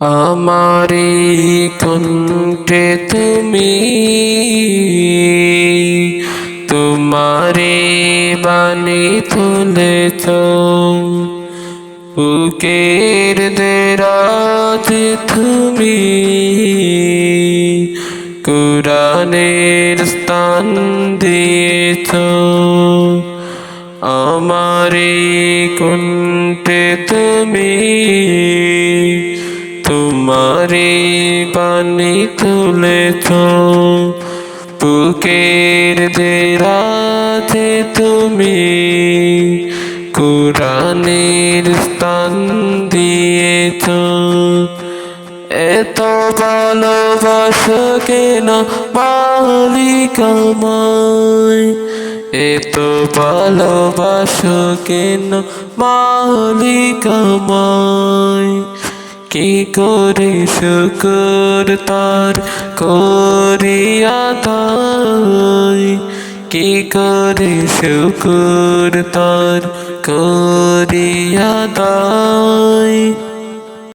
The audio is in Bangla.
আমারি কণ্ঠে তুমি তোমারে বাণী তুলেছ, বুকের দেরাজ তুমি কুরআনের স্থান দিয়েছ। আমারি কণ্ঠে তুমি তোমারে বাণী তুলেছ, বুকের দেরাজে তুমি কুরআনের স্থান দিয়েছ। এত ভালোবাসা কেন মালিক আমায়, এত ভালোবাসা কেন মালিক আমায়। কি করে শুকর তার করিয়া দায়, কি করে শুকর তার করিয়া দায়।